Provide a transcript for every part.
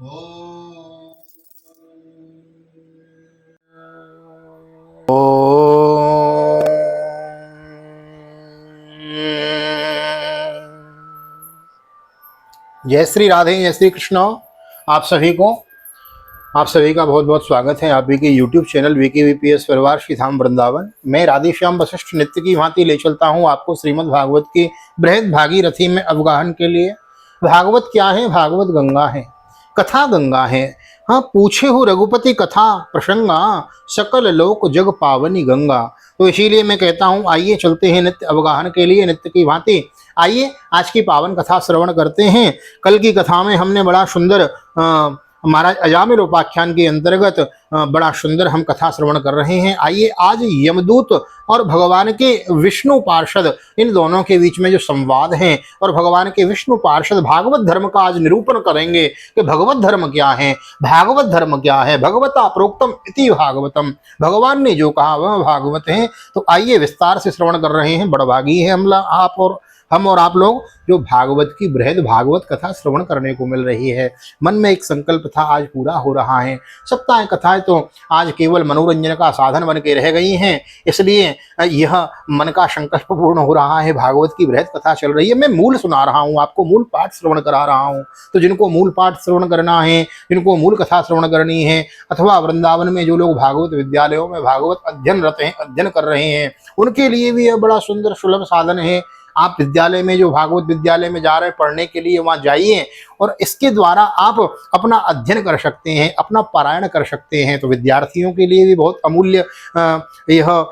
जय श्री राधे, जय श्री कृष्ण। आप सभी का बहुत बहुत स्वागत है आपके यूट्यूब चैनल वीके वीपीएस परिवार श्री धाम वृंदावन। मैं राधेश्याम वशिष्ठ नित्य की भांति ले चलता हूँ आपको श्रीमद् भागवत की बृहद भागीरथी में अवगाहन के लिए। भागवत क्या है? भागवत गंगा है, कथा गंगा है। हाँ, पूछे हो रघुपति कथा प्रसंगा, सकल लोक जग पावनी गंगा। तो इसीलिए मैं कहता हूँ आइए चलते हैं नित्य अवगाहन के लिए नित्य की भांति। आइए आज की पावन कथा श्रवण करते हैं। कल की कथा में हमने बड़ा सुंदर महाराज अजामिल उपाख्यान के अंतर्गत बड़ा सुंदर हम कथा श्रवण कर रहे हैं। आइए आज यमदूत और भगवान के विष्णु पार्षद, इन दोनों के बीच में जो संवाद है, और भगवान के विष्णु पार्षद भागवत धर्म का आज निरूपण करेंगे कि भगवत धर्म क्या है, भागवत धर्म क्या है। भगवता प्रोक्तम इति भागवतम, भगवान ने जो कहा वह भागवत है। तो आइए विस्तार से श्रवण कर रहे हैं। बड़भागी है हम और आप लोग जो भागवत की बृहद भागवत कथा श्रवण करने को मिल रही है। मन में एक संकल्प था, आज पूरा हो रहा है। सप्ताह कथाएं तो आज केवल मनोरंजन का साधन बन के रह गई हैं, इसलिए यह मन का संकल्प पूर्ण हो रहा है। भागवत की बृहद कथा चल रही है, मैं मूल सुना रहा हूँ आपको, मूल पाठ श्रवण करा रहा हूँ। तो जिनको मूल पाठ श्रवण करना है, जिनको मूल कथा श्रवण करनी है, अथवा वृंदावन में जो लोग भागवत विद्यालयों में भागवत अध्ययनरत हैं, अध्ययन कर रहे हैं, उनके लिए भी यह बड़ा सुंदर सुलभ साधन है। आप विद्यालय में जो भागवत विद्यालय में जा रहे हैं पढ़ने के लिए, वहां जाइए और इसके द्वारा आप अपना अध्ययन कर सकते हैं, अपना पारायण कर सकते हैं। तो विद्यार्थियों के लिए भी बहुत अमूल्य यह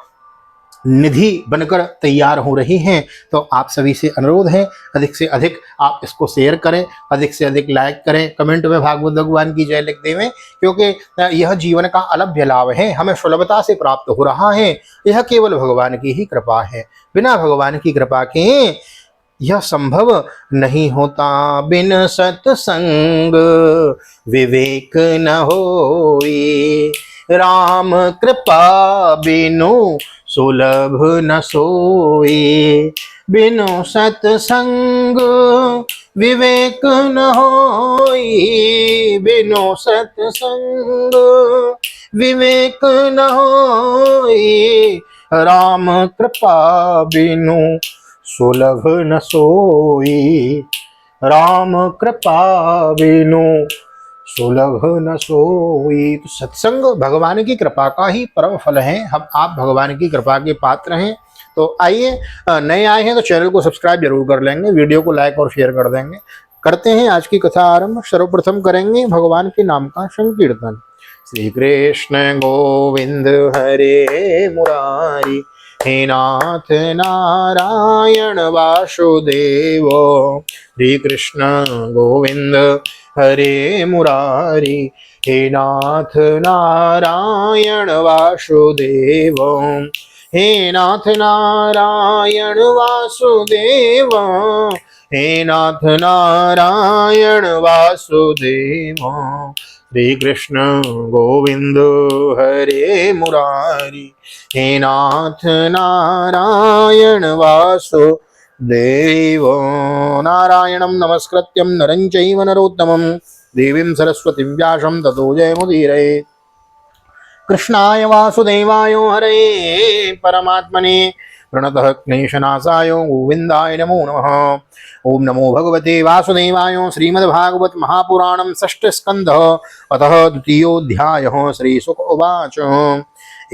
निधि बनकर तैयार हो रही हैं। तो आप सभी से अनुरोध है, अधिक से अधिक आप इसको शेयर करें, अधिक से अधिक लाइक करें, कमेंट में भागवत भगवान की जय लिख देवें, क्योंकि यह जीवन का अलभ्य लाभ है, हमें सुलभता से प्राप्त हो रहा है। यह केवल भगवान की ही कृपा है, बिना भगवान की कृपा के यह संभव नहीं होता। बिन सत्संग विवेक न होई, राम कृपा बिनु सुलभ न सोई। बिनु सत्संग विवेक न होई, बिनु सत्संग विवेक न होई, राम कृपा बिनु सुलभ न सोई। राम कृपा बिनु सुलभ न सोई। तो सत्संग भगवान की कृपा का ही परम फल है। हम आप भगवान की कृपा के पात्र हैं। तो आइए, नए आए हैं तो चैनल को सब्सक्राइब जरूर कर लेंगे, वीडियो को लाइक और शेयर कर देंगे। करते हैं आज की कथा आरंभ। सर्वप्रथम करेंगे भगवान के नाम का संकीर्तन। श्री कृष्ण गोविंद हरे मुरारी, हे नाथ नारायण वासुदेव। श्री कृष्ण गोविंद हरे मुरारी, हे नाथ नारायण वासुदेव। हे नाथ नारायण वासुदेव, हे नाथ नारायण वासुदेव। श्री कृष्ण गोविंद हरे मुरारी, हे नाथ नारायण वासुदेव। नारायणं नमस्कृत्यं नरं चैव नरोत्तमं, देवीं सरस्वतीं व्यासं ततो जयमुदीरये। कृष्णाय वासुदेवाय हरे परमात्मने प्रणतः क्लेशनाशाय गोविंदाय नमो नमः। ओम नमो भगवते वासुदेवाय। श्रीमद्भागवत महापुराणं षष्ठ स्कंधः अतः द्वितीयोऽध्यायः। श्रीशुक उवाच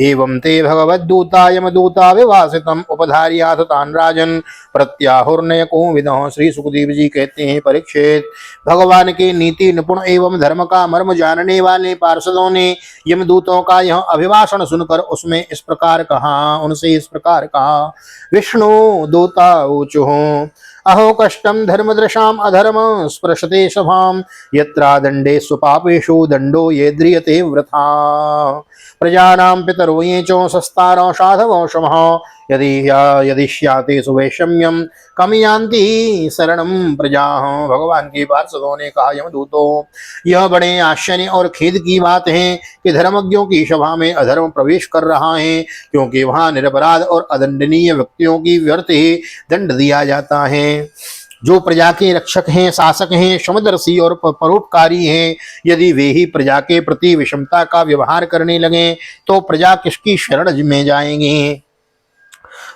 एवं ते भगवद्दूता यमदूता विभासितम् उपधार्याथ तान् राजन् प्रत्याहुर्नयको विदः। श्री सुखदेव जी कहते हैं, परीक्षित, भगवान के नीति निपुण एवं धर्म का मर्म जानने वाले पार्षदों ने यमदूतों का यह अभिभाषण सुनकर उसमें इस प्रकार कहा, उनसे इस प्रकार कहा। विष्णु दूता ऊचुः अहो कष्टम धर्मदृशाम अधर्म स्पृशते सभाम, यत्रा दंडेषु पापेषु दंडो ये द्रियते वृथा। प्रजानां पितरो ये च सस्तारो साधवो शमः, यदि स्याते सुवैषम्यम कम यान्ति शरणं प्रजाः। भगवान के पार्षदों ने कहा, यमदूतों, यह बड़े आश्चर्य और खेद की बात है कि धर्मज्ञों की सभा में अधर्म प्रवेश कर रहा है, क्योंकि वहां निरपराध और अदंडनीय व्यक्तियों की व्यर्थ ही दंड दिया जाता है। जो प्रजा के रक्षक हैं, शासक हैं, समदर्शी और परोपकारी हैं, यदि वे ही प्रजा के प्रति विषमता का व्यवहार करने लगे तो प्रजा किसकी शरण में जाएंगे।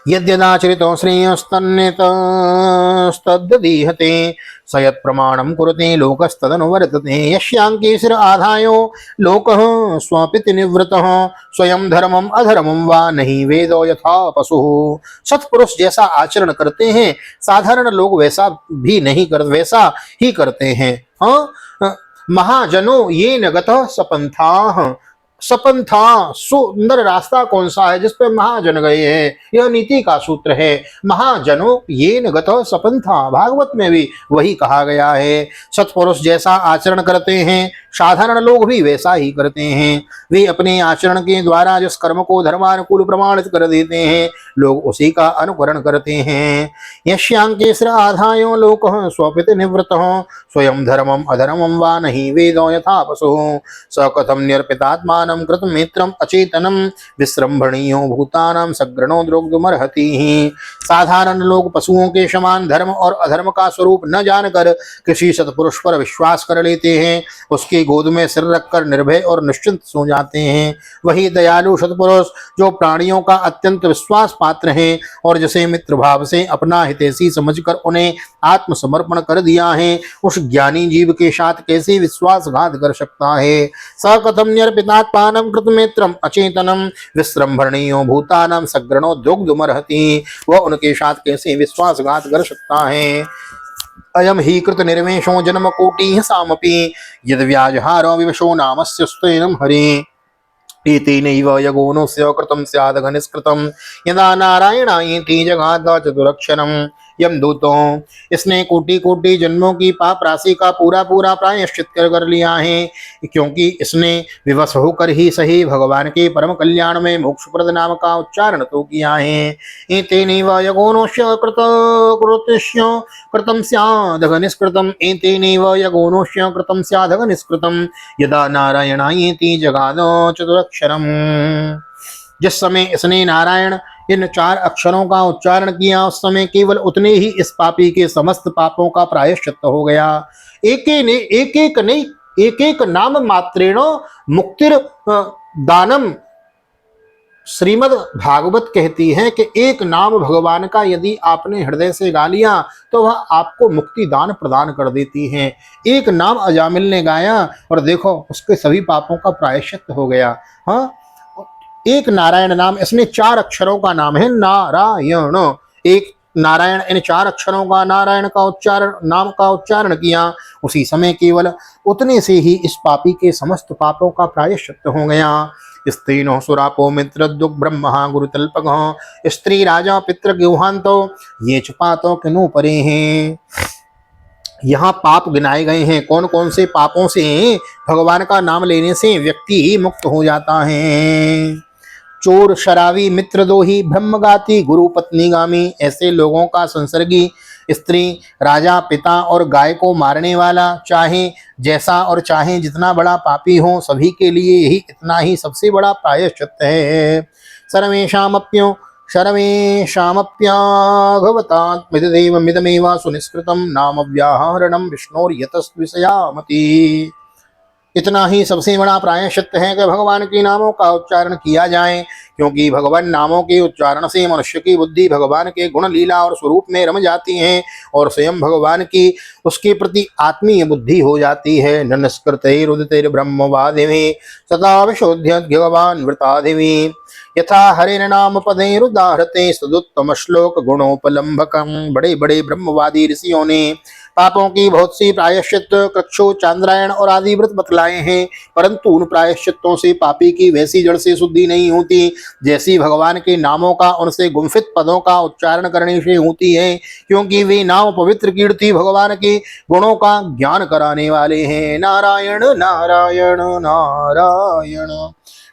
यद्यदाचरितो श्रेयस्तन्यतस्तद्दीहते सयत् प्रमाणं कुरुते लोकस्तदनुवर्तते। यस्यांके शिर आधायो लोकः स्वपिति निवृतः स्वयं धर्मम अधर्मम वा नहीं वेदो यथा पशुः। सत्पुरुष जैसा आचरण करते हैं साधारण लोग वैसा वैसा ही करते हैं। महाजनों ये नगतः सपंथाः। सपंथा सुंदर रास्ता कौन सा है जिस पे महाजन गए हैं, यह नीति का सूत्र है। महाजनों ये नगत सपंथा, भागवत में भी वही कहा गया है। सत्पुरुष जैसा आचरण करते हैं साधारण लोग भी वैसा ही करते हैं। वे अपने आचरण के द्वारा जिस कर्म को धर्मानुकूल प्रमाणित कर देते हैं लोग उसी का अनुकरण करते हैं। यश्यांकेश्र आधायो लोक स्वपित निवृत स्वयं धर्मम अधर्मम वा नहीं वेदो यथा पशु स कथम निरपितात्मानं कृतमित्रम अचेतनम विसृंभणीयो भूतानां सग्रणो द्रोग्धुमर्हति। साधारण लोग पशुओं के समान धर्म और अधर्म का स्वरूप न जानकर किसी सत्पुरुष पर विश्वास कर लेते हैं, उसकी गोद में सिर रखकर निर्भय और निश्चिंत सो जाते हैं। वही दयालु सत्पुरुष जो प्राणियों का अत्यंत विश्वास पात्र हैं और जिसे मित्र भाव से अपना हितैषी समझकर उन्हें आत्मसमर्पण कर दिया है, उस ज्ञानी जीव के साथ कैसे विश्वासघात कर सकता है। स कथम निरपितात्मानं कृतमित्रम अचेतनम विसृंभणीयो भूतानां सग्रणो दुग्धुमर्हति। वह उनके साथ कैसे विश्वासघात कर सकता है। अयम ही कृत निर्वेशो जन्म कोटि सामपि यद व्याजहारो विवशो नामस्य स्तेनम हरे। एतेनैव यगोनोऽस्य कृतं स्याद् घनिष्कृतं यदा नारायणायेति जगाद चतुरक्षरम्। यमदूतों, इसने कोटि कोटि जन्मों की पाप राशि का पूरा पूरा प्रायश्चित कर लिया है, क्योंकि इसने विवश होकर ही सही भगवान के परम कल्याण में मोक्षप्रद नाम का उच्चारण तो किया है। एतेनैव यगोनोऽस्य कृतं स्याद् घनिष्कृतं एतेनैव यगोनोऽस्य कृतं स्याद् घनिष्कृतं यदा नारायणायेति जगाद चतुरक्षरम्। जिस समय इसने नारायण इन 4 अक्षरों का उच्चारण किया उस समय केवल उतने ही इस पापी के समस्त पापों का प्रायश्चित हो गया। एक एक नाम मात्रेण मुक्तिर दानम। श्रीमद् भागवत कहती है कि एक नाम भगवान का यदि आपने हृदय से गा लिया तो वह आपको मुक्ति दान प्रदान कर देती है। एक नाम अजामिल ने गाया और देखो उसके सभी पापों का प्रायश्चित हो गया। हाँ, एक नारायण नाम, इसमें 4 अक्षरों का नाम है नारायण। एक नारायण, इन 4 अक्षरों का नारायण का उच्चारण, नाम का उच्चारण किया उसी समय केवल उतने से ही इस पापी के समस्त पापों का प्रायश्चित हो गया। स्त्रीनो सुरापो मित्र दुख ब्रह्मा गुरुतल्पक स्त्री राजा पितृ गुहांतो ये छुपातो किनु परे हैं। यहाँ पाप गिनाए गए हैं। कौन कौन से पापों से भगवान का नाम लेने से व्यक्ति मुक्त हो जाता है। चोर, शराबी, मित्रद्रोही, ब्रह्मघाती, गुरु पत्नी गामी, ऐसे लोगों का संसर्गी, स्त्री, राजा, पिता और गाय को मारने वाला, चाहे जैसा और चाहे जितना बड़ा पापी हो सभी के लिए यही इतना ही सबसे बड़ा प्रायश्चित है। सर्वेषामप्याघवतात्मिदेव सुनिष्कृतं नाम व्याहरणं विष्णोर्यतस्विषयामति। इतना ही सबसे बड़ा प्रायश्चित है कि भगवान के नामों का उच्चारण किया जाए, क्योंकि भगवान नामों के उच्चारण से मनुष्य की बुद्धि भगवान के गुण, लीला और स्वरूप में रम जाती है और स्वयं भगवान की उसके प्रति आत्मीय बुद्धि हो जाती है। ननस्कृतैरुदितैर्ब्रह्मवादिभिः सदा विशोध्य भगवान वृतादिभिः यथा हरिर्नाम पदैरुदाहृते सदुत्तम श्लोक गुणोपलम्भकम्। बड़े बड़े ब्रह्मवादी ऋषियों ने पापों की बहुत सी प्रायश्चित, कक्षो, चांद्रायण और आदि व्रत बतलाए हैं, परंतु उन प्रायश्चितों से पापी की वैसी जड़ से शुद्धि नहीं होती जैसी भगवान के नामों का उनसे गुम्फित पदों का उच्चारण करने से होती है, क्योंकि वे नाम पवित्र कीर्ति भगवान के गुणों का ज्ञान कराने वाले हैं। नारायण नारायण नारायण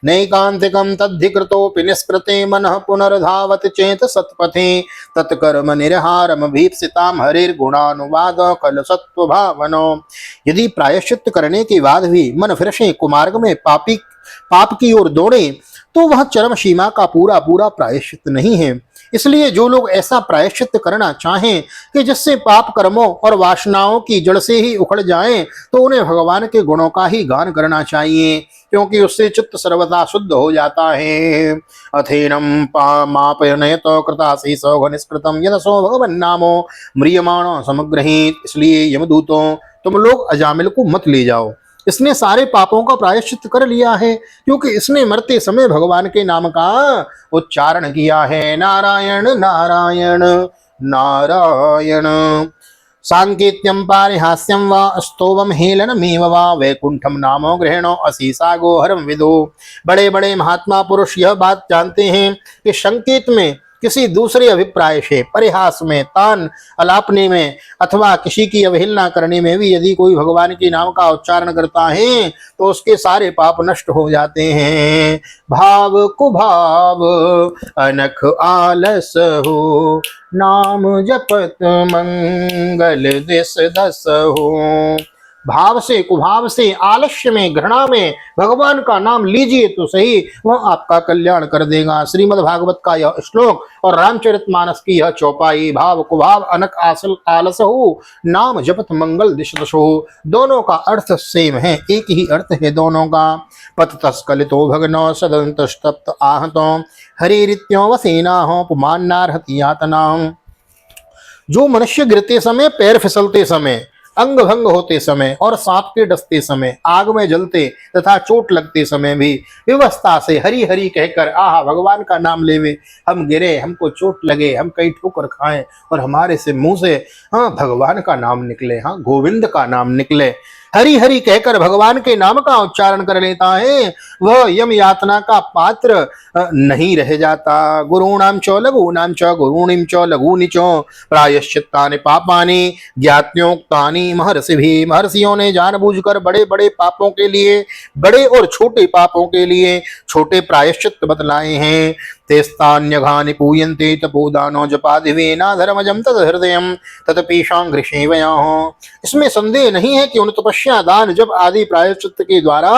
नैकांतिकं तद्धिकृतोऽपि निष्कृते मनः पुनर्धावत चेत सत्पथे तत्कर्म निर्हारम भीप्सितां हरिर्गुणानुवाद कल सत्व भावनो। यदि प्रायश्चित करने के बाद भी मन फिर से कुमार्ग में पाप की ओर दौड़े तो वह चरम सीमा का पूरा पूरा प्रायश्चित नहीं है। इसलिए जो लोग ऐसा प्रायश्चित करना चाहें कि जिससे पाप कर्मों और वासनाओं की जड़ से ही उखड़ जाएं, तो उन्हें भगवान के गुणों का ही गान करना चाहिए, क्योंकि उससे चित्त सर्वदा शुद्ध हो जाता है। अथेनम मापयने तो कृतासी सौ घनिष्कृतम यदसो भगवन नामो म्रियमाण समग्रहित। इसलिए यमदूतों, तुम लोग अजामिल को मत ले जाओ, इसने सारे पापों का प्रायश्चित कर लिया है, क्योंकि इसने मरते समय भगवान के नाम का उच्चारण किया है। नारायण नारायण नारायण। सांकेत्यम पारिहास्यम वा स्तोवम हेलनमेव वा वैकुंठम नामो ग्रहणो असीसा गोहरम विदो। बड़े बड़े महात्मा पुरुष यह बात जानते हैं कि संकेत में, किसी दूसरे अभिप्राय से, परिहास में, तान अलापने में अथवा किसी की अवहेलना करने में भी यदि कोई भगवान के नाम का उच्चारण करता है तो उसके सारे पाप नष्ट हो जाते हैं। भाव कुभाव अनख आलस हो, नाम जपत मंगल दिस दस हो। भाव से, कुभाव से, आलस्य में, घृणा में भगवान का नाम लीजिए तो सही, वह आपका कल्याण कर देगा। श्रीमद् भागवत का यह श्लोक और रामचरितमानस की यह चौपाई, भाव कुभाव अनक आलस हो, नाम जपत मंगल दिश दश हो, दोनों का अर्थ सेम है, एक ही अर्थ है दोनों का। पत तस्कलितो भगनो सदंतस्तप्त आहतो हरिरित्यो वसेना हो पुमान्नार्हति यातना। जो मनुष्य गिरते समय, पैर फिसलते समय, अंग भंग होते समय और सांप के डसते समय, आग में जलते तथा चोट लगते समय भी विवस्था से हरि हरि कहकर आहा भगवान का नाम लेवे, हम गिरे, हमको चोट लगे, हम कहीं ठोकर खाएं और हमारे से मुंह से हाँ भगवान का नाम निकले, हाँ गोविंद का नाम निकले, हरि हरि कहकर भगवान के नाम का उच्चारण कर लेता है, वह यम यातना का पात्र नहीं रह जाता। गुरूणाम च लघूनाम च गुरूणिम च लघूनि च प्रायश्चित्तानि पापानि ज्ञात्योक्तानि महर्षिभिः। महर्षियों ने जानबूझकर बड़े बड़े पापों के लिए, बड़े और छोटे पापों के लिए छोटे प्रायश्चित बतलाए हैं। तेस्तान्यघानि पूयन्ते तपोदानो जपादिवेना धर्मजं तद हृदयं तत्पीशां घृषेवयाः। इसमें संदेह नहीं है कि उन तपस्या, दान, जप आदि प्रायश्चित के द्वारा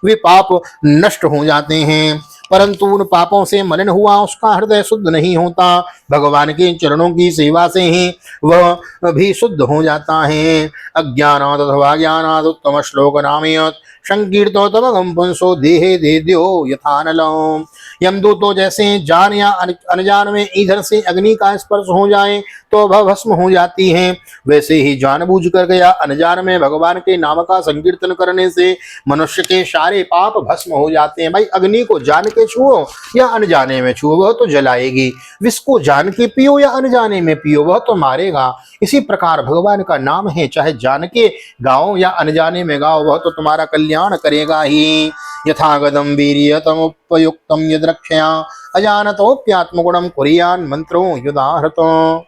वे पाप नष्ट हो जाते हैं, परंतु उन पापों से मलिन हुआ उसका हृदय शुद्ध नहीं होता। भगवान के चरणों की सेवा से ही वह भी शुद्ध हो जाता है। अज्ञानात् अथवा ज्ञानात् उत्तम श्लोक नामयत् संकीर्तो तमगम पुंसो देहे देद्यो यथानलो। यमदूतों जैसे जान या अनजान में ईंधन से अग्नि का स्पर्श हो जाए तो वह भस्म हो जाती है, वैसे ही जानबूझकर या अनजान में भगवान के नाम का संकीर्तन करने से मनुष्य के सारे पाप भस्म हो जाते हैं। भाई अग्नि को जान के छुओ या अनजाने में छुओ वह तो जलाएगी, विष को जान के पियो या अनजाने में पियो वह तो मारेगा। इसी प्रकार भगवान का नाम है, चाहे जान के गाओ या अनजाने में गाओ वह तो तुम्हारा कल्याण करेगा ही। यथागतम वीर्यतमुपयुक्तम यद्रक्षया अजानतोप्यात्मगुणम कुर्यान् मंत्रो युदाहृतो।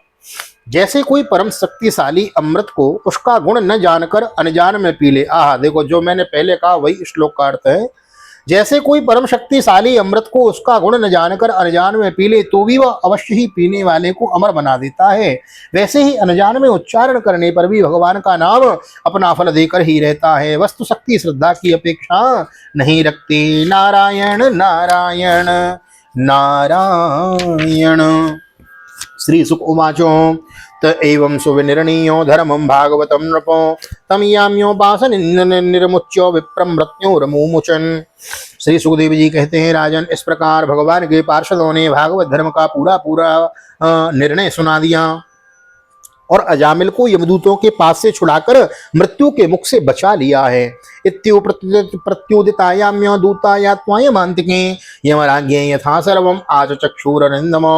जैसे कोई परम शक्तिशाली अमृत को उसका गुण न जानकर अनजान में पी ले। आहा देखो, जो मैंने पहले कहा वही श्लोक का अर्थ है। जैसे कोई परम शक्तिशाली अमृत को उसका गुण न जानकर अनजान में पी ले तो भी वह अवश्य ही पीने वाले को अमर बना देता है, वैसे ही अनजान में उच्चारण करने पर भी भगवान का नाम अपना फल देकर ही रहता है। वस्तु शक्ति श्रद्धा की अपेक्षा नहीं रखती। नारायण नारायण नारायण। श्री सुक उवाचो त एवं सुविनिर्णीयो धर्मं भागवतं नृपो तम याम्योपासन निर्मुच्यो विप्रम मृत्युर्मुमुचन। श्री सुखदेव जी कहते हैं, राजन इस प्रकार भगवान के पार्षदों ने भागवत धर्म का पूरा निर्णय सुना दिया और अजामिल को यमदूतों के पास से छुड़ाकर मृत्यु के मुख से बचा लिया है। इत्यु प्रत्युदितायाम्यो दूताया त्वयमान्तिके यमराज्ञे यथा सर्वम् आचचक्षुरनिन्दमो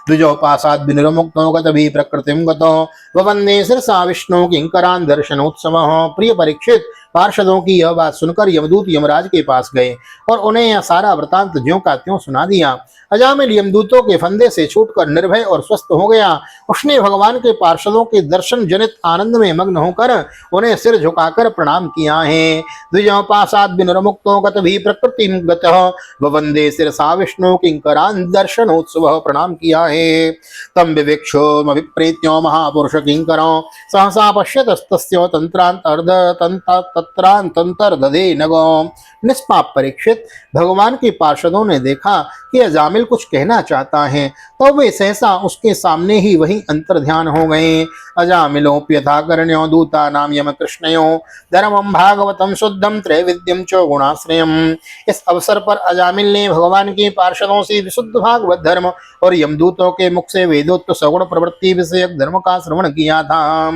द्विजोपासाद् विनिर्मुक्तो गतभि प्रकृतिं गतो ववन्दे शिरसा विष्णु किंकरान् दर्शनोत्सवः। प्रिय परीक्षित, पार्षदों की यह बात सुनकर यमदूत यमराज के पास गए और उन्हें यह सारा वृतांत ज्यों का त्यों सुना दिया। अजामिल यमदूतों के फंदे से छूटकर निर्भय और स्वस्थ हो गया। उसने भगवान के पार्षदों के दर्शन जनित आनंद में मग्न होकर उन्हें सिर झुकाकर प्रणाम किया है। द्विजोपासाद् विनिर्मुक्तो गतभि प्रकृतिं गतः ववन्दे शिरसा विष्णु किंकरान् दर्शनोत्सवः। प्रणाम किया है। तम विवेक्षोमभिप्रेत्यो महापुरुष किंकरो सहसा पश्यतस्तस्य तंत्रांत तत्रांतर ददे नगो। निष्पाप परीक्षित, भगवान के पार्षदों ने देखा कि अजामिल कुछ कहना चाहता है, तो वे सहसा उसके सामने ही वही अंतर्ध्यान हो गए। अजामिलोप्यथा कर्ण्यो दूता नाम यम कृष्णयो धर्मम भागवतम शुद्धम त्रैविद्यम च गुणाश्रयम। इस अवसर पर अजामिल ने भगवान के पार्षदों से विशुद्ध भागवत धर्म और यमदूतों के मुख से वेदोक्त सगुण प्रवृत्ति विषयक धर्म का श्रवण किया था।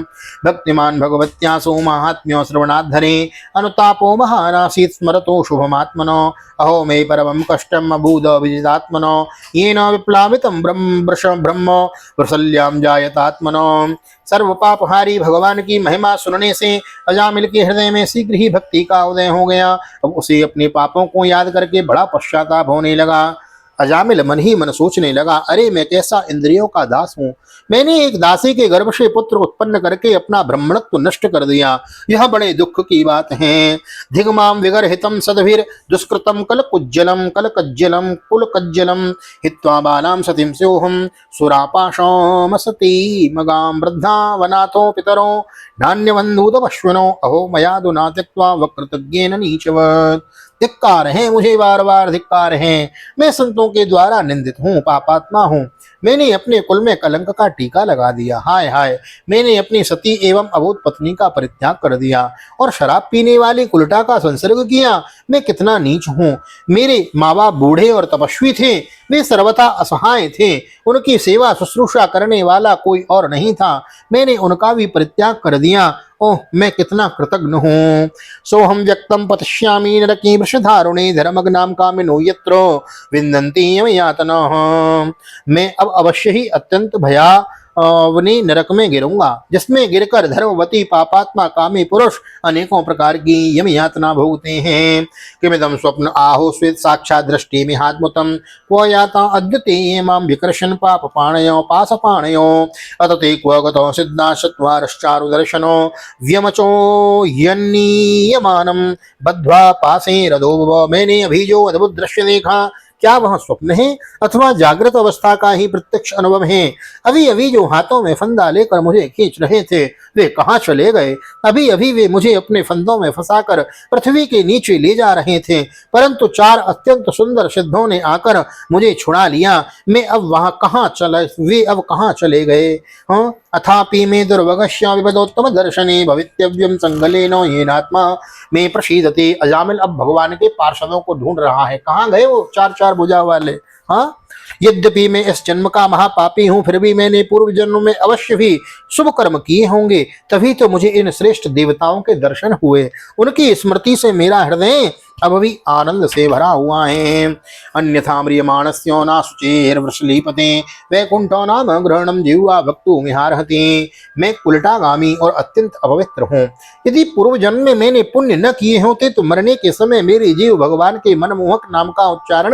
भक्तिमान भगवत्यासु महात्म्यो श्रवणाधरे अनुतापो महानासीत् स्मरतो शुभमात्मनो। अहो मे परमं कष्टम अभूद विजितात्मनो येन विप्लावितं ब्रह्म वृषल्यां जायतात्मनो। सर्व पापहारी भगवान की महिमा सुनने से अजामिल के हृदय में शीघ्र ही भक्ति का उदय हो गया। अब उसे अपने पापों को याद करके बड़ा पश्चाताप होने लगा। अजामिल मन ही मन सोचने लगा, अरे मैं कैसा इंद्रियों का दास हूँ। मैंने एक दासी के गर्भ से पुत्र उत्पन्न करके अपना ब्राह्मणत्व नष्ट कर दिया। यह बड़े दुख की बात है। धिग्माम विगर्हितम सदभिर दुष्कृतम कलकुज्जलम कलकज्जलम कुलकज्जलम हित्वा बालाम सतीम स्योहम सुरापाशम सती मगाम वृद्धा वनाथो पितरो नान्यबंधूतपश्विनो अहो मया दुना त्यक्त्वा वक्रतज्ञेन नीचवत्। धिक्कार है, मुझे बार बार धिक्कार है। मैं संतों के द्वारा निंदित हूँ, पापात्मा हूँ। मैंने अपने कुल में कलंक का टीका लगा दिया। हाय हाय, मैंने अपनी सती एवं अबोध पत्नी का परित्याग कर दिया और शराब पीने वाली कुलटा का संसर्ग किया। मैं कितना नीच हूँ। मेरे माँ बाप बूढ़े और तपस्वी थे, वे सर्वथा असहाय थे। उनकी सेवा शुश्रूषा करने वाला कोई और नहीं था। मैंने उनका भी परित्याग कर दिया। ओह, मैं कितना कृतज्ञ हूँ। सोहम व्यक्तम पतिष्यामि नरकी वृषधारुणे धर्मग्नाम कामिनो यत्रो विन्दन्ति यमयातनः। मैं अब अवश्य ही अत्यंत भयावनी नरक में गिरूंगा, जिसमें गिरकर धर्मवती पापात्मा कामी पुरुष अनेकों प्रकार की यम यातना भोगते हैं। किमिदं स्वप्न आहो स्वेत साक्षात् दृष्टि मिहात्मुतम क्व याता अद्यते ये मां विकर्षण पाप पाणयो पास पाणयो अतते क्व गतो सिद्धा चत्वारश्चारु दर्शनो व्यमचो यन्नीयमानम बद्ध्वा पासे रदो भव। मैंने अभी जो अद्भुत दृश्य देखा, क्या वह स्वप्न है अथवा जागृत अवस्था का ही प्रत्यक्ष अनुभव है? अभी अभी जो हाथों में फंदा लेकर मुझे खींच रहे थे, वे कहाँ चले गए? अभी अभी वे मुझे अपने फंदों में फंसाकर पृथ्वी के नीचे ले जा रहे थे, परंतु चार अत्यंत सुंदर सिद्धों ने आकर मुझे छुड़ा लिया। मैं अब वहां कहाँ चले, वे अब कहाँ चले गए? हाँ, अथापि मे दुर्भगस्य विपदोत्तम दर्शने भवितव्यम संगलेनो येनात्मा में प्रसीदते। अजामिल अब भगवान के पार्षदों को ढूंढ रहा है। कहाँ गए वो चार चार भुजा वाले? हाँ, यद्यपि मैं इस जन्म का महापापी हूं, फिर भी मैंने पूर्व जन्म में अवश्य भी शुभ कर्म किए होंगे, तभी तो मुझे इन श्रेष्ठ देवताओं के दर्शन हुए। उनकी स्मृति से मेरा हृदय अब भी आनंद से भरा हुआ है। अन्यथा म्रियमाणस्यो नाशुचेर्वृषलीपते वैकुंठो नाम ग्रहणम जिह्वा भक्तु मिहारहति। मैं उल्टागामी और अत्यंत अपवित्र हूँ। यदि पूर्व जन्म में मैंने पुण्य न किए होते तो मरने के समय मेरी जीव भगवान के मनमोहक नाम का उच्चारण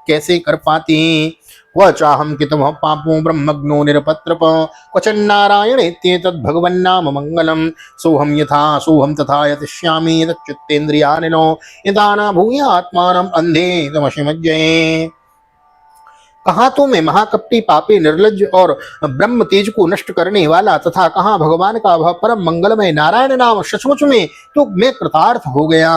कैसे कर पाती? क्व चाहम कितमः पापो ब्रह्मग्नो निरपत्रप क्वचन्नारायणेत्येतद् भगवन्नाम मंगलम। सोहम यथा सोहम तथा यतिष्यामि यतच्चित्तेन्द्रियानिनो यथा न भूयात्मानम् अंधे तमशिमज्जये। कहाँ तो मैं महाकपटी पापी निर्लज्ज और ब्रह्म तेज को नष्ट करने वाला तथा कहाँ भगवान का वह परम मंगलमय नारायण नाम सचमुच में तो मैं कृतार्थ हो गया।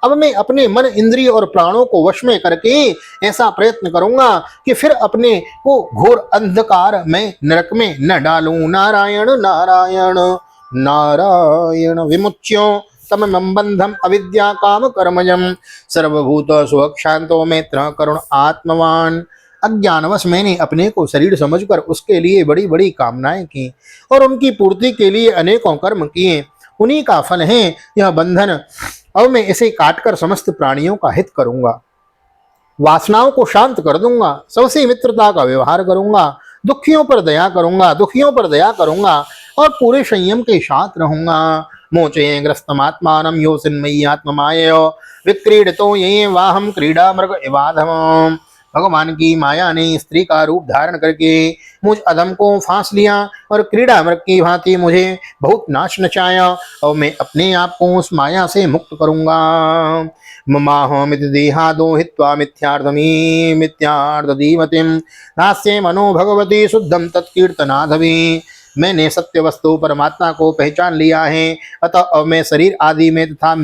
अब मैं अपने मन इंद्रिय और प्राणों को वश में करके ऐसा प्रयत्न करूंगा कि फिर अपने को घोर अंधकार में नरक में न डालूं। नारायण नारायण नारायण विमुच्यो तमं बंधम अविद्या काम कर्मजम सर्वभूत सुखांतो मैत्र करुण आत्मवान। अज्ञानवश मैंने अपने को शरीर समझकर उसके लिए बड़ी बड़ी कामनाएं की और उनकी पूर्ति के लिए अनेकों कर्म किए। उन्हीं का फल है यह बंधन। अब मैं इसे काटकर समस्त प्राणियों का हित करूंगा, वासनाओं को शांत कर दूंगा, सबसे मित्रता का व्यवहार करूंगा, दुखियों पर दया करूंगा और पूरे संयम के साथ रहूंगा। मोचे ग्रस्तमात्मानं योऽसिन्मयि आत्ममायया विक्रीडितो ये वाहम क्रीडा मृग इवाधम। भगवान की माया ने स्त्री का रूप धारण करके मुझ अधम को फांस लिया और क्रीड़ा मृग की भांति मुझे बहुत नाच नचाया और मैं अपने आप को उस माया से मुक्त करूंगा। ममाहमिति देहादो हित्वा मिथ्यार्धधीमतिं नास्ये मनो भगवती शुद्धम तत्कीर्तनाधवी। मैंने सत्य वस्तु परमात्मा को पहचान लिया है, अतः अब मैं शरीर आदि में तथा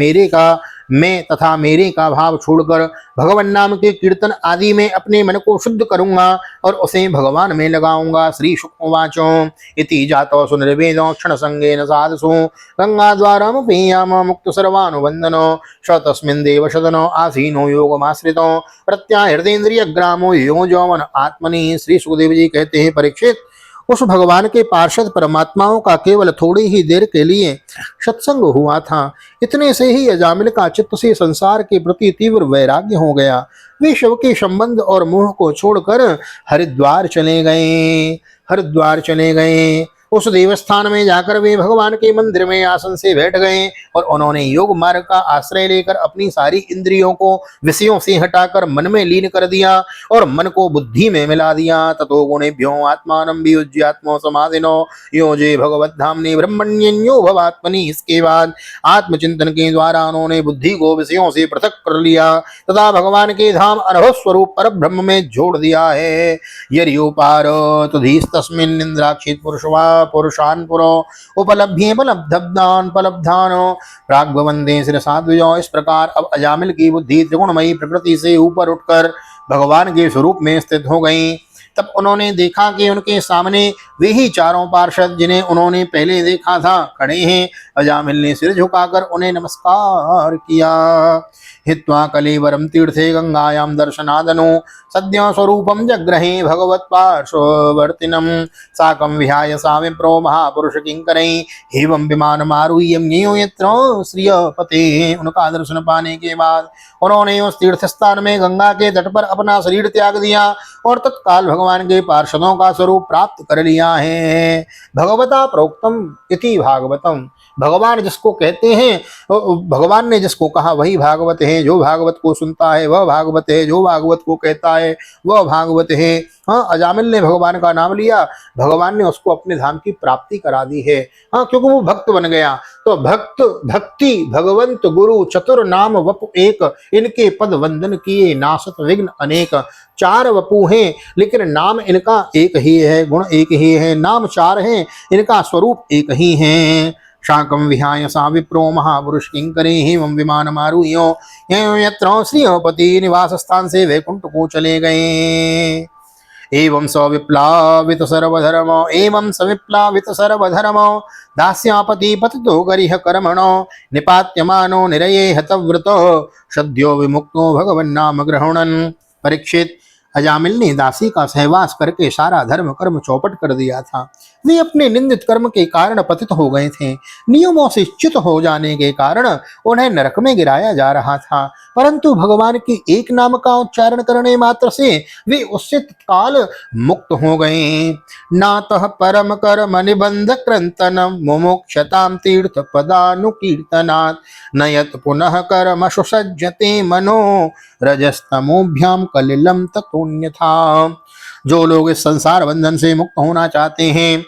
मेरे का भाव छोड़कर भगवान नाम के कीर्तन आदि में अपने मन को शुद्ध करूंगा और उसे भगवान में लगाऊंगा। श्री शुकवाचो इति जातो सुनिर्वेदो क्षण संगेन साधसु गंगा द्वारम पेयाम मुक्त सर्वानुबंधनो स तस्मिन् देव सदनो आसीनो योगमाश्रितो प्रत्याहृदेन्द्रिय ग्रामो योजवन आत्मनि। श्री सुखदेव जी कहते हैं, परीक्षित, उस भगवान के पार्षद परमात्माओं का केवल थोड़ी ही देर के लिए सत्संग हुआ था। इतने से ही अजामिल का चित्त से संसार के प्रति तीव्र वैराग्य हो गया। वे शव के संबंध और मोह को छोड़कर हरिद्वार चले गए। उस देवस्थान में जाकर वे भगवान के मंदिर में आसन से बैठ गए और उन्होंने योग मार्ग का आश्रय लेकर अपनी सारी इंद्रियों को विषयों से हटाकर मन में लीन कर दिया और मन को बुद्धि में मिला दिया। ततो गुणेभ्यो आत्मानं वियुज्यात्मो समाधिनो योजे भगवद्धाम्नि ब्रह्मण्यो भवात्मनि। इसके बाद आत्मचिंतन के द्वारा उन्होंने बुद्धि को विषयों से पृथक कर लिया तथा भगवान के धाम अनुभव स्वरूप पर ब्रह्म में जोड़ दिया है। यर्योपार तधीस्तस्मिन् इंद्राक्षित पुरुषान् पुरो उपलब्धि उपलब्धान प्राग्वंदे शिरसा द्विजो। इस प्रकार अब अजामिल की बुद्धि त्रिगुणमयी प्रकृति से ऊपर उठकर भगवान के स्वरूप में स्थित हो गई। तब उन्होंने देखा कि उनके सामने वे ही चारों पार्षद जिन्हें उन्होंने पहले देखा था खड़े हैं। अजामिल ने सिर झुकाकर उन्हें नमस्कार किया। हित्वा कलेवरम तीर्थे गंगायां दर्शनादनु सद्य स्वरूपम जग्रहे भगवत्पार्श्ववर्तिनम साकं विहाय सा विप्रो महापुरुष किंकरै एवं विमान मारुह्यं यत्र श्रियपते। उनका दर्शन पाने के बाद उन्होंने उस तीर्थ स्थान में गंगा के तट पर अपना शरीर त्याग दिया और तत्काल भगवान के पार्षदों का स्वरूप प्राप्त कर लिया है। भगवता प्रोक्तम इति भागवतम। भगवान जिसको कहते हैं, भगवान ने जिसको कहा वही भागवत है। जो भागवत को सुनता है वह भागवत है, जो भागवत को कहता है वह भागवत है। हाँ, अजामिल ने भगवान का नाम लिया, भगवान ने उसको अपने धाम की प्राप्ति करा दी है। हाँ, क्योंकि वो भक्त बन गया। तो भक्ति भगवंत गुरु चतुर नाम वपु एक, इनके पद वंदन किए नासत विघ्न अनेक। चार वपु हैं लेकिन नाम इनका एक ही है, गुण एक ही है। नाम चार हैं, इनका स्वरूप एक ही है। शाकं विहाय सा विप्रो महापुरुष किंकरे हेमं विमान मारुह्यो यत्र श्रियपति। निवास स्थान से वैकुंठ को चले गए। एवं सविप्लावित सर्वधर्म दास्यापति पतितो गरिह कर्मणो निपात्यमानो निरये हतव्रतो सद्यो विमुक्तो भगवन्नाम ग्रहणन्। परीक्षित, अजामिल ने दासी का सहवास करके सारा धर्म कर्म चौपट कर दिया था। वे अपने निंदित कर्म के कारण पतित हो गए थे। नियमों से च्युत हो जाने के कारण उन्हें नरक में गिराया जा रहा था, परंतु भगवान के एक नाम का उच्चारण करने मात्र से वे उससे तत्काल मुक्त हो गए। नातः परम कर्म निबंध क्रंतन मुमुक्षताम तीर्थ पदानुकीर्तनात् नयत पुनः कर्म सुसज्जते मनो रजस्तमोभ्याम कलिलम ततोन्यथा। जो लोग इस संसार बंधन से मुक्त होना चाहते हैं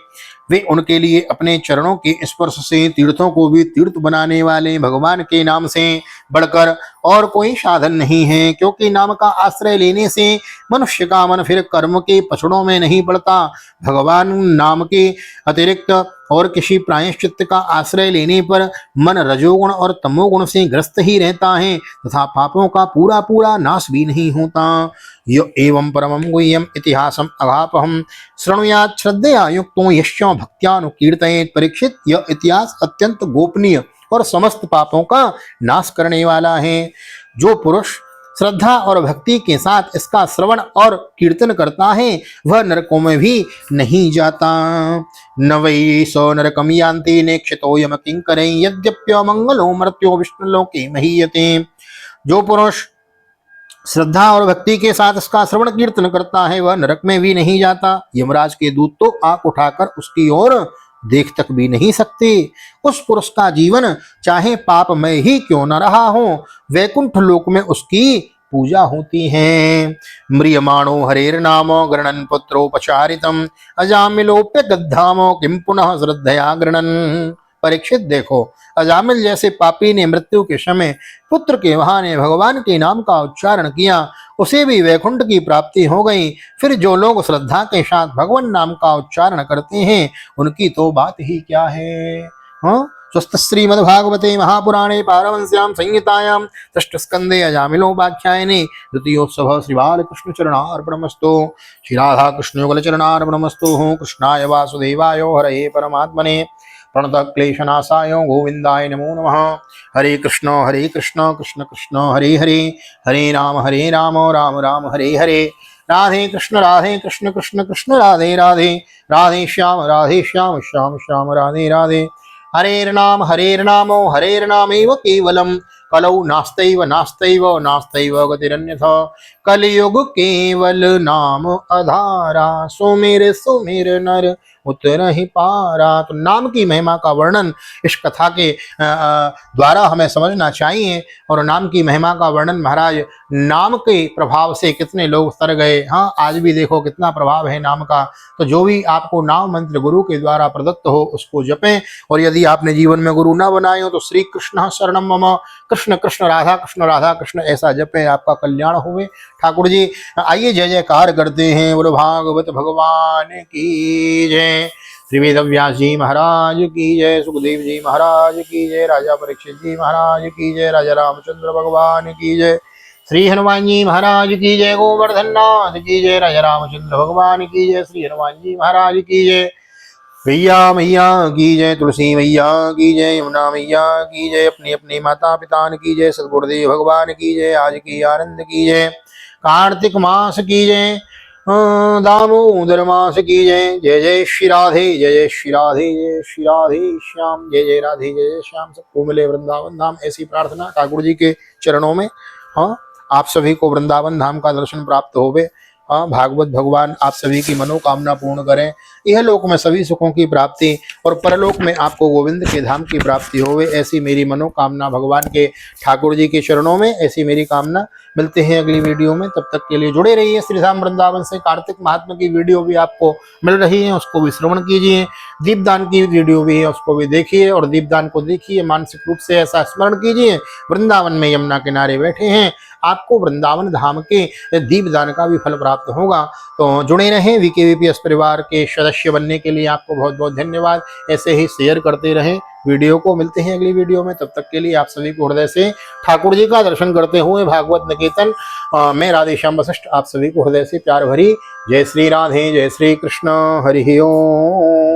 वे उनके लिए अपने चरणों के स्पर्श से तीर्थों को भी तीर्थ बनाने वाले भगवान के नाम से बढ़कर और कोई साधन नहीं है। क्योंकि नाम का आश्रय लेने से मनुष्य का मन फिर कर्म के पछड़ों में नहीं पड़ता। भगवान नाम के अतिरिक्त और किसी प्रायश्चित्त का आश्रय लेने पर मन रजोगुण और तमोगुण से ग्रस्त ही रहता है तथा पापों का पूरा पूरा नाश भी नहीं होता। यो एवं परमं गुह्यम इतिहासम अगापहम शृणुयात् श्रद्धया युक्तो यस्य भक्त्यानुकीर्तयेत्। परीक्षित, यह इतिहास अत्यंत गोपनीय और समस्त पापों का नाश करने वाला है। जो पुरुष श्रद्धा और भक्ति के साथ इसका श्रवण और कीर्तन करता है वह नरकों में भी नहीं जाता। न वै सो नरकम यान्ति नेक्षितो यम किंकरै यद्यप्य मंगलो मर्त्यो विष्णुलोके महीयते। जो पुरुष श्रद्धा और भक्ति के साथ इसका श्रवण कीर्तन करता है वह नरक में भी नहीं जाता। यमराज के दूत तो आंख उठाकर उसकी ओर देख तक भी नहीं सकते। उस पुरुष का जीवन चाहे पापमय ही क्यों न रहा हो, वैकुंठ लोक में उसकी पूजा होती है। म्रियमाणो हरेर नामो गृणन पुत्रोपचारितम अजामिलोप्य गद्धामो किम पुनः श्रद्धया गृणन। परीक्षित देखो, अजामिल जैसे पापी ने मृत्यु के समय पुत्र के बहाने भगवान के नाम का उच्चारण किया, उसे भी वैकुंठ की प्राप्ति हो गई। फिर जो लोग श्रद्धा के साथ भगवान नाम का उच्चारण करते हैं, उनकी तो बात ही क्या है। हाँ, स्वस्थ श्रीमद्भागवते महापुराणे पारमहंस्यां संहितायां षष्ठस्कन्धे अजामिलोपाख्याने द्वितीयोत्सव श्री बालकृष्ण चरणार्पणमस्तु। श्री राधा कृष्ण युगल चरणार्पणमस्तु। कृष्णाय वासुदेवाय हरये परमात्मने प्रणत क्लेशनाशाय गोविंदाय नमो नमः। हरे कृष्ण कृष्ण कृष्ण हरे हरे, हरे राम राम राम हरे हरे। राधे कृष्ण कृष्ण कृष्ण राधे राधे, राधे श्याम श्याम श्याम राधे राधे। हरेर्नाम हरेर्नामेव केवलम, कलौ नास्तैव नास्तैव नास्तैव गतिरन्यथा। कलयुग केवल नाम आधारा, सुमिर सुमिर नर उतर ही पारा। तो नाम की महिमा का वर्णन इस कथा के द्वारा हमें समझना चाहिए। और नाम की महिमा का वर्णन महाराज, नाम के प्रभाव से कितने लोग तर गए। हाँ, आज भी देखो कितना प्रभाव है नाम का। तो जो भी आपको नाम मंत्र गुरु के द्वारा प्रदत्त हो उसको जपें। और यदि आपने जीवन में गुरु ना बनाए हो तो श्री कृष्ण शरणम मम, कृष्ण कृष्ण राधा कृष्ण ऐसा जपें, आपका कल्याण होवे। ठाकुर जी आइए जय जयकार करते हैं। बोलो भागवत भगवान की जय। श्री वेद व्यास जी महाराज की जय, सुखदेव जी महाराज की जय, राजा परीक्षित जी महाराज की जय, राजा रामचंद्र भगवान की जय, श्री हनुमान जी महाराज की जय, गोवर्धन नाथ की जय, राजा रामचंद्र भगवान की जय, श्री हनुमान जी महाराज की जय, भैया मैया की जय, तुलसी मैया की जय, यमुना मैया की जय, अपने अपने माता पिता की जय, सदगुरुदेव भगवान की जय, आज की आनंद की जय, कार्तिक मास की जय, दामोदर मास की जय। जय जय श्री राधे, जय जय श्री राधे, जय श्री राधे श्याम, जय जय राधे जय जय श्याम। सबको मिले वृंदावन धाम, ऐसी प्रार्थना ठाकुर जी के चरणों में। हाँ, आप सभी को वृंदावन धाम का दर्शन प्राप्त होवे। हाँ, भागवत भगवान आप सभी की मनोकामना पूर्ण करें। यह लोक में सभी सुखों की प्राप्ति और परलोक में आपको गोविंद के धाम की प्राप्ति होवे, ऐसी मेरी मनोकामना भगवान के ठाकुर जी के चरणों में, ऐसी मेरी कामना। मिलते हैं अगली वीडियो में, तब तक के लिए जुड़े रहिए श्री धाम वृंदावन से। कार्तिक महात्मा की वीडियो भी आपको मिल रही है, उसको भी श्रवण कीजिए। दीपदान की वीडियो भी है, उसको भी देखिए और दीपदान को देखिए। मानसिक रूप से ऐसा स्मरण कीजिए, वृंदावन में यमुना किनारे बैठे हैं, आपको वृंदावन धाम के दीपदान का भी फल प्राप्त होगा। तो जुड़े रहें। VKVPS परिवार के सदस्य बनने के लिए आपको बहुत बहुत धन्यवाद। ऐसे ही शेयर करते रहें वीडियो को। मिलते हैं अगली वीडियो में, तब तक के लिए आप सभी को हृदय से ठाकुर जी का दर्शन करते हुए भागवत निकेतन मैं राधेश्याम वशिष्ठ आप सभी को हृदय से प्यार भरी जय श्री राधे, जय श्री कृष्ण, हरि ओम।